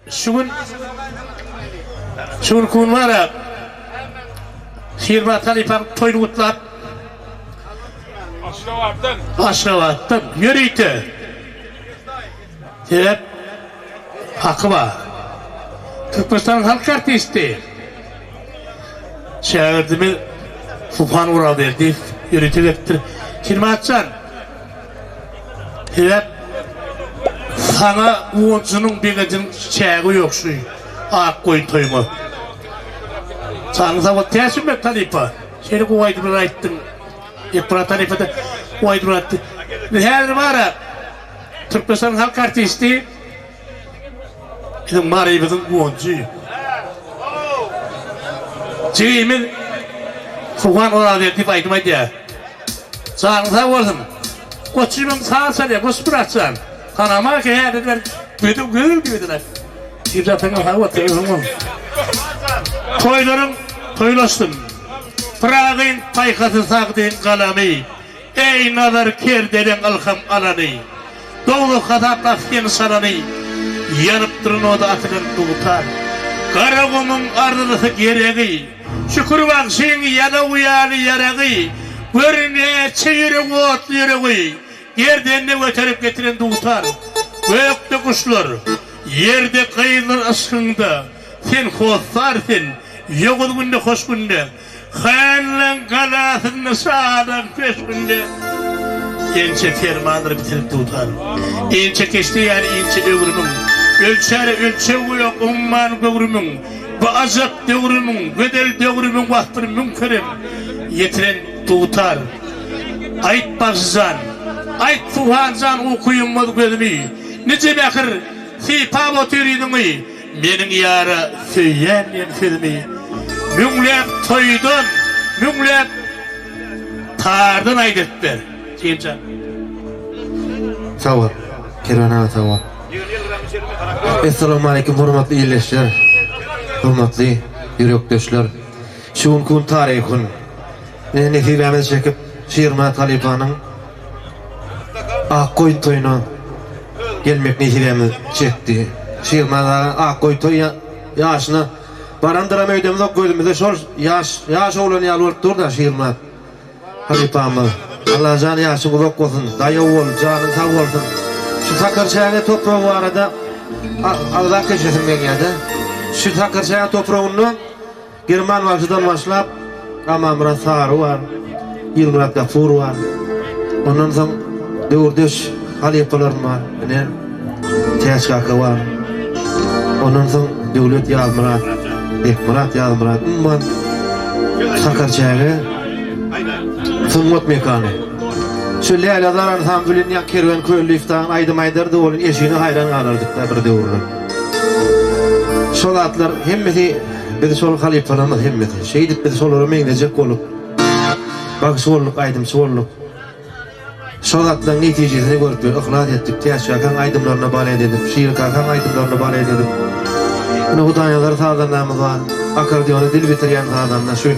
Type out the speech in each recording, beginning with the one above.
Şugun kun var ya, Şirma Talip'an toyunu kutlap, Aşkavattın, yürüydü. Hep hakkı var. Türkmenistan halk artisti. Şehirde Tufan Ural verdi, yürütü verdi. Şirma Atcan, hep sana uğuncunun bir gecin çağı yok şu ak koyun toyumu. Sana da tersim ben Talip'a. Seni kuvaydı bir ayıttın. Yapıra Talip'a da kuvaydı bir ayıttı. Her var ya, Türkmenistan halk artisti, bizim marayımızın uğuncu. Çiğimin Tufan Ural verdi, baytmaydı ya. Sana da oldum. Koçumun sağa sarıya, koçu bıraksan. Kanama ki ya dediler, büyüdüm büyüdüler. Kimse pek hava telefonu. Toylaştım. Prag'ın paykası sağdığın kalemi. Ey nazar kerdelen alham alanı. Doğulu katapla fen saranı. Yanıp durun o da atılan tuğutar. Karagumun ardılısı gereği. Şükür bak seni yana uyalı yarağı. Görüne çeyiri ot yüreği. Yerden ne öterip getiren tuğutar. Gökte kuşlar. Yerde kayılar aşkında. Sen hoşsarsın. Yokul günde hoş günde. Hayallen kalasını sağdan peş günde. Ençe fermanları bitirip tutar. Ençe keçti yani ençe ömrümün. Ölçe yok umman ömrümün. Bu azap ömrümün. Bedel ömrümün vaktını münkerim. Yetiren tutar. Ait baksızan. Ait fuhanzan okuyunmadı gözümü. Nice bakır. Si pabo türüdümü. Menin yara söyleyen filmi. Münglep toydun. Münglep tardın aydetler. Çiğimcan. Sağ ol. Kervan ağa sağ ol. Esselamu aleyküm hurmatlı iyileşler. Hurmatlı yürekdeşler. Şuun kun tarihun. Nefibemiz çekip Şirma Talip'anın Akkoyun toyuna gelmek nefibemiz çekti. Şirma'da Akkoyun toyu yaşına barandıram öydemiz ok koydumuzda şol yaş oğlan yalıp dur da Şirma Talip'amı. Allah canı yaşın uzak olsun, dayı ol, canın sağ olsun. Şu Sakırçay'ın toprağı bu arada Allah keşfetim ben geldi. Şu Sakırçay'ın toprağını German vakıdan başlap Amamra Sarı var, Yılmurat Gafur var. Ondan sonra Dördüş halifalarım var, Teşkakı var. Ondan sonra Devlet Yazmurat, Ekmurat Yazmurat, Umman Sakırçay'ı Fıngot mekanı. Şu Leylalar Ansamblin ya kervan köylü iftan aydım aydardı olun eşini hayran alırdık da bir devurlu. Sol atlar hemmeti bir sol halifalarımız hemmeti. Şehidip bir solları meynecek olup. Bak solluk aydım solluk. Sol atların neticesini görüp bir ıhlat ettik. Teşkakan aydımlarına bale edip. Şiirkakan aydımlarına bale edip. Bunu hudanyaları sağdanlarımız var. Akardiyonu dil bitiriyen sağdanlar. Şu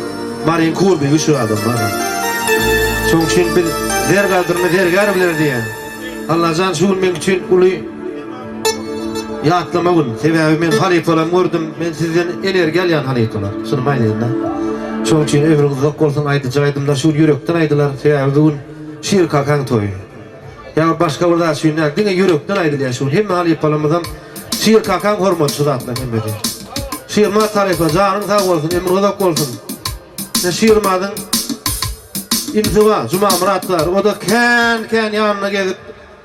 Marin kur bir güçlü adam var. Çok için bir dergardırma dergar bilir diye. Allah can şuun men için ulu yatlama gün. Sebebi men halifalarım gördüm. Men sizden enerji alyan halifalar. Sınırmayın edin. Çok için ömrünüz yok olsun aydıca aydımlar. Şuun yürekten aydılar. Sebebi gün şiir kakan toyu. Ya başka burada şuunlar. Dine yürekten aydılar şuun. Hem halifalarımızdan şiir kakan hormonsuz atla. Şiir ma tarifa canın sağ olsun. Ömrünüz yok olsun. Şiir madın İnziva, Cuma Muratlar, o da ken yanına gelip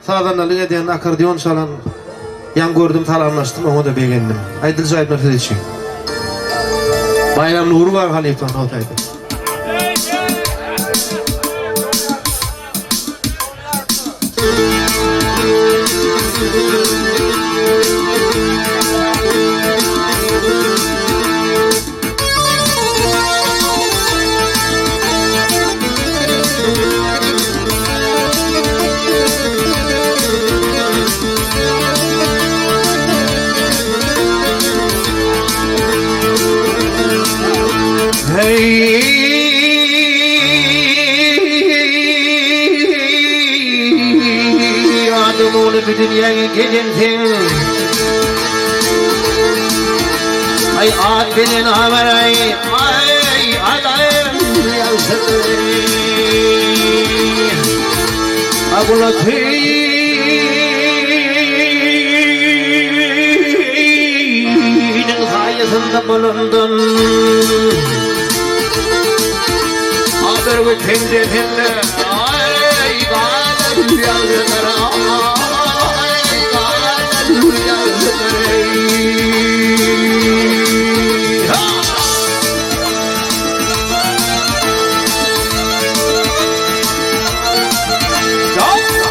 sağdanlalık eden akordeon çalan yan gördüm, talanlaştım, onu da beğendim. Aydılca Aydın Filiçi. Bayram nuru var halifan otaydı. Adımını bir dünyaya gelinsin. Ay at benin haberay ay adayım yazıdır Agulatıy'nin sayesinde bulundum Haber ve tendetinde ay galet yazıdır ay galet yazıdır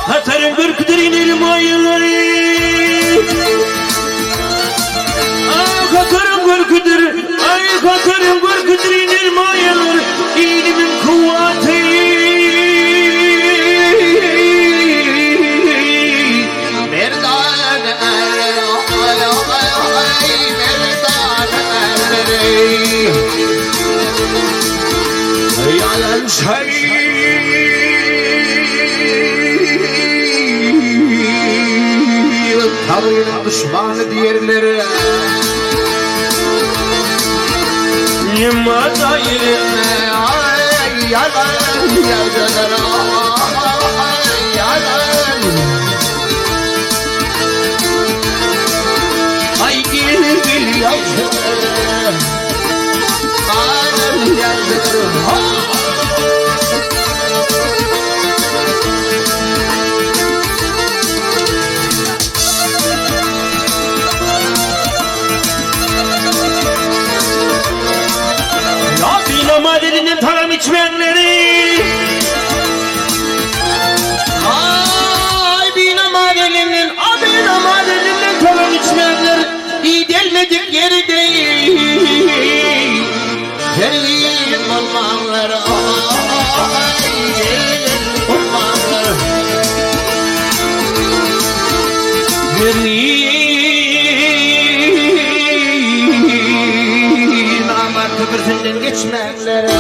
Hatarım gürküdür inelim ayıları Hatarım gürküdür ay hatarım gürküdür inelim ayıları İlimin kuvveti Merdan Yalan şey Tanrı'nın düşmanı diğerleri Nimada yerine ay yalan yazılır ay yalan Ay gel gel yazılır ay yazılır Madeninin taram içmenleri Ay bina madeninin abina madeninin taram içmenleri İyi delmedik geri değil Gelin olmanlar ay gelin olmanlar Gelin aman köprüsünden geçmenlere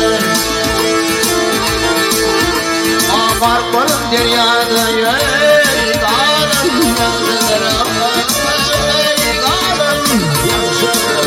Amar kolum deryada yey Galım yazılır ay galım yazılır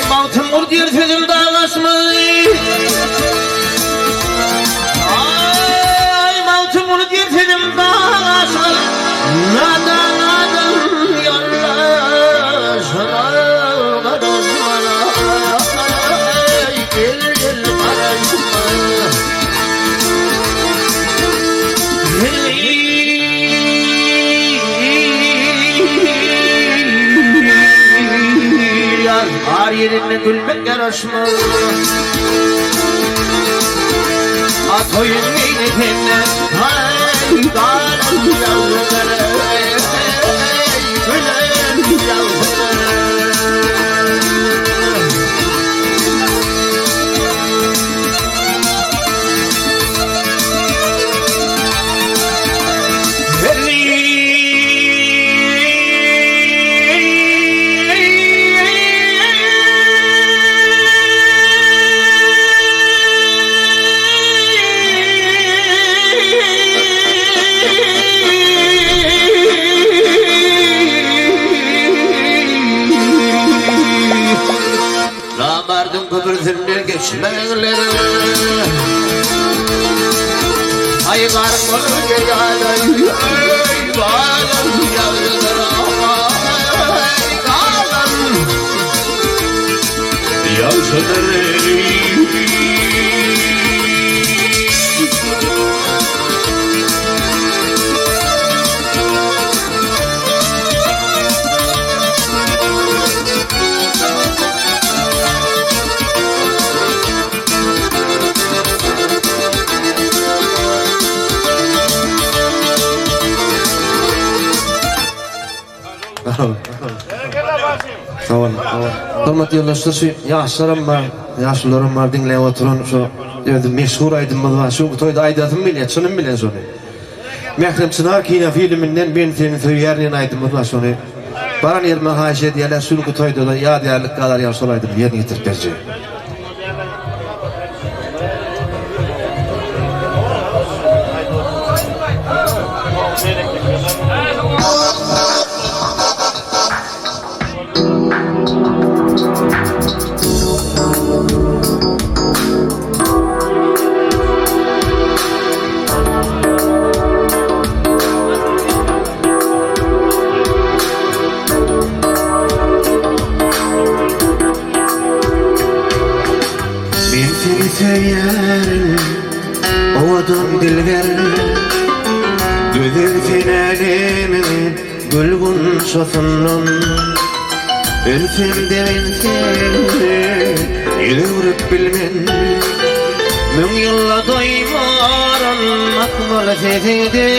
Mavtımur diyor sözüm dağlaşmış Ay mavtımur diyor sözüm dağlaşmış Nadan yollaşma Kadosmana Gel gel karışma Ar yerine gülmek yaraşma At oyun meydetine Ay galım yazılır Gülüm yazılır Köprüsünden geçmenleri Ay karım olur gecada Ay bağlam yazılır Ay bağlam yazılır Tamam. Hürmetli yoldaşlar, şu yaşlarım var dinleyip oturan şu meşhur aydınımız var. Şu toyda aydatım bile, şunun bile sonu. Mehrem Çınar Kina filminden ben senin söyleyen aydınımız var sonu. Baran yerime haşet yerler şu toyda da yadigarlık kadar yaşlaraydım yerine getirip vereceğim. Söylerim oğudum dilber Güzel finalimin gülgün sosunun Ölsem de ben seni yürüp bilmen Mün yılla doymaran akmalı sesinde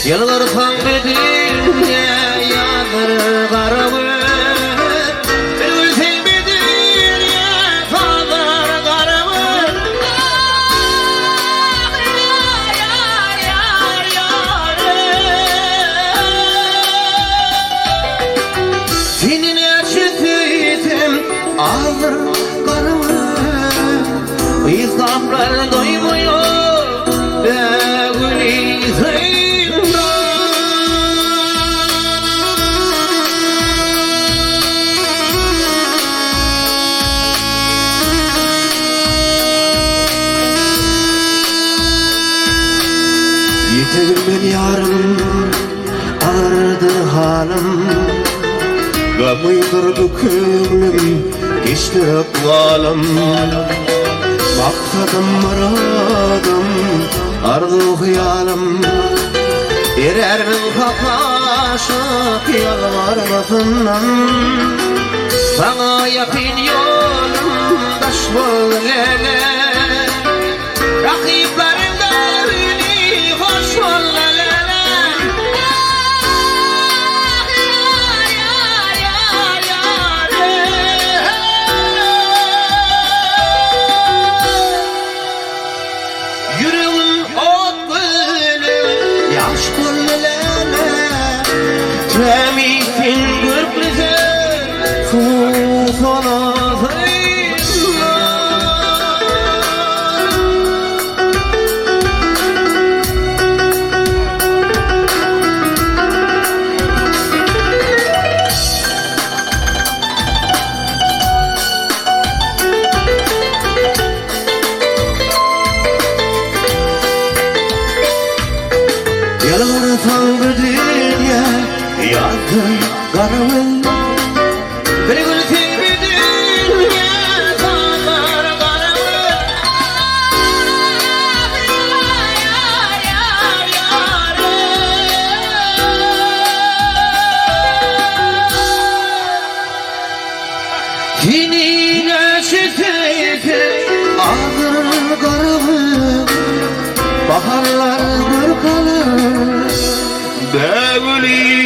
Yılgırsan dünya yadır garabı İzlamlar doymuyor Beguli zeyna Yitirmen yarım Ağırdı halim Gamıydır bu kömlüm Geçtir akvalım Maksadım muradım, arzu hıyalım Erermin kakaşıp yalvarmasından Sana yakın yolum daş bol lele Rakiplerim devrini hoş bol lele Tremisin gürplize Susana zeyna Yalvarsan güdünya Yazdın garabın Bir gün sevdin ya Sağlar garabın Senin eşiteydi Ağzın garabın Baharlar mırkalı Beguli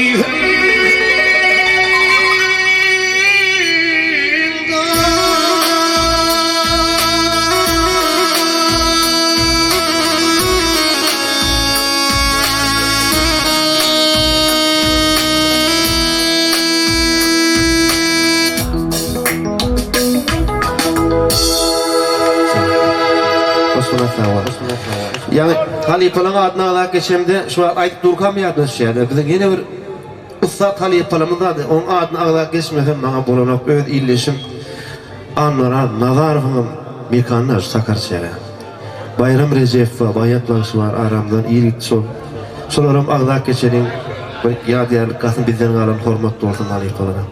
Yani Halipalan adına alak geçemde şu an ayıp durkamayadınız şeyde. Bizim yine bir Üstad Halipalan'ın adı. Onun adına alak geçmeden bana bulunup öz illeşim anlara nazar falan mekanlar sakar şeyde. Bayram Recep var, bayatlaşı var aramdan iyilik sol. Solarım alak geçenin yadigarlık kasın bizden kalan hormatlı olsun Halipalan'a.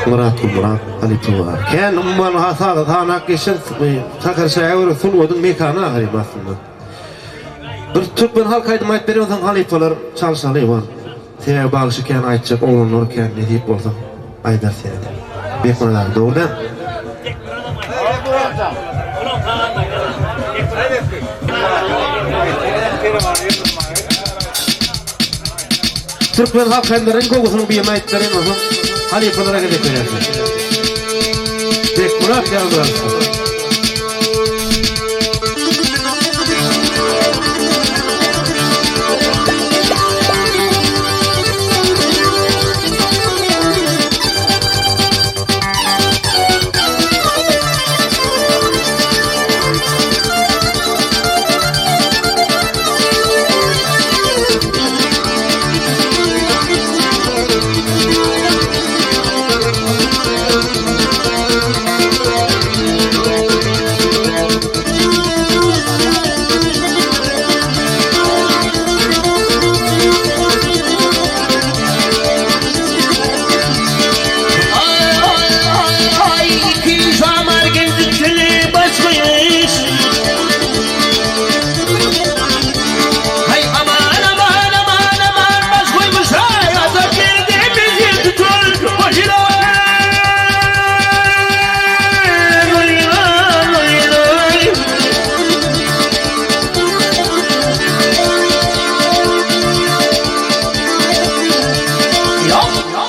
Murat Halipi var. Ken umman hasada tanak geçen sakar şayavru sunudun mekanı halim aslında. Bir Türkmen halk aydım ayet veriyorsan halifalar çalışalı var. Seye bağışıken aytacak olunurken ne deyip olsam aydar senede. Bekmalar doğrudan. Türkmen halklarının kokusunun bir maytların olsun. Halifelere gidip verirler. Tek Murat yazdılar.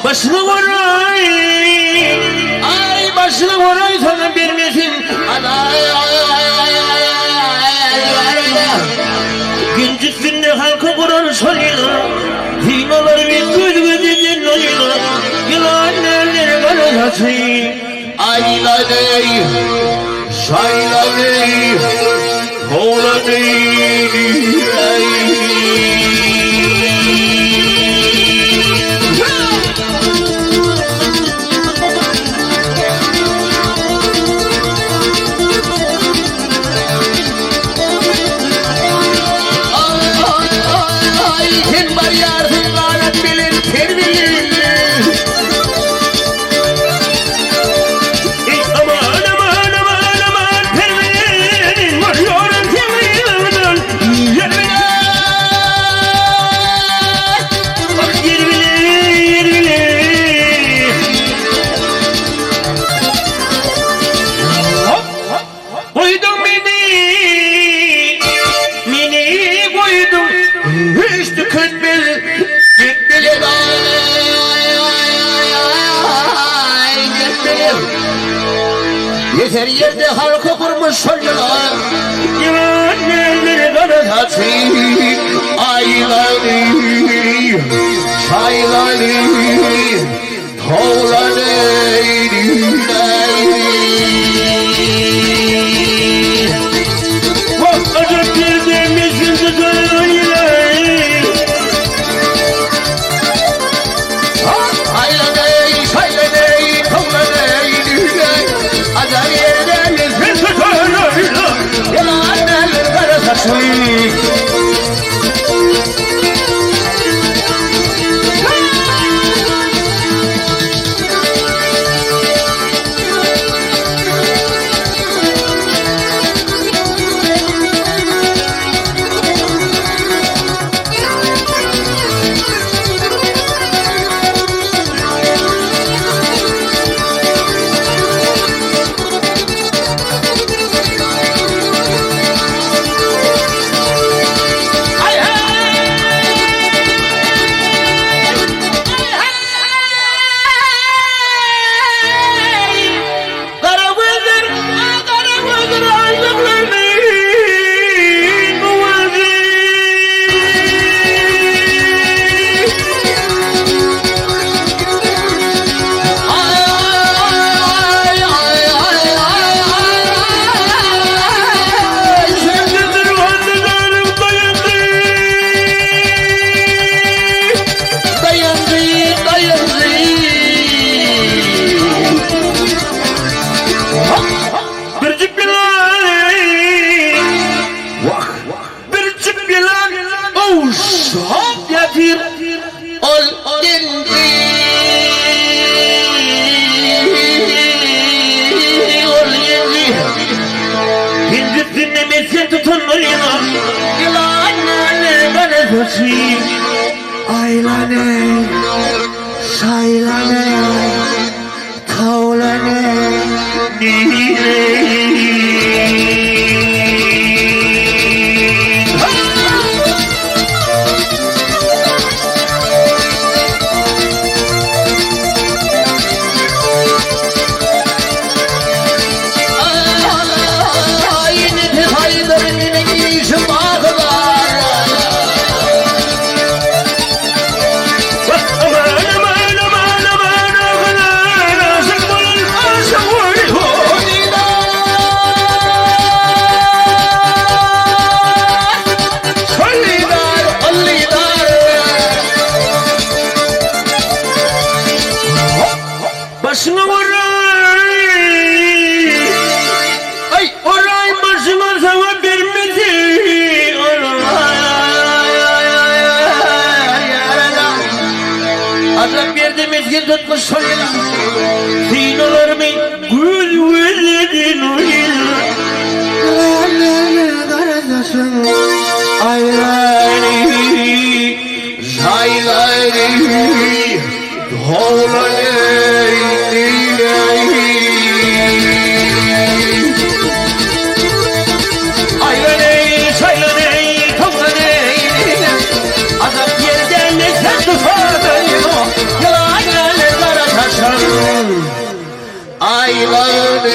Başını vuray, ay başını vuray sana bilmesin. Güncüsünde halka kuran soyla, hinalar ve gözgözünün oyla, yılan eller bana satayım. Aylaney, şaylaney, oğlaney, yeter yerde halka kurmuş soylar, yılan elleri bana satayım. Aylaney, şaylaney, toğlaney, bak acık girdiğimizin tutulayım. Aylaney, şaylaney, toğlaney, azar yerden izin tutulayım. Yılan elleri bana satayım. Aylaney, şaylaney, tavlaney, başına oray. Ay oray başıma sana vermedi. Allah verdi mezgin tutmuş soyuna. Zinolar mı gül gülledin o yıl. Ayları zayları doğuları ayları sayları topları azap yerden ne sen tutarın yalanlarlara taşan ayları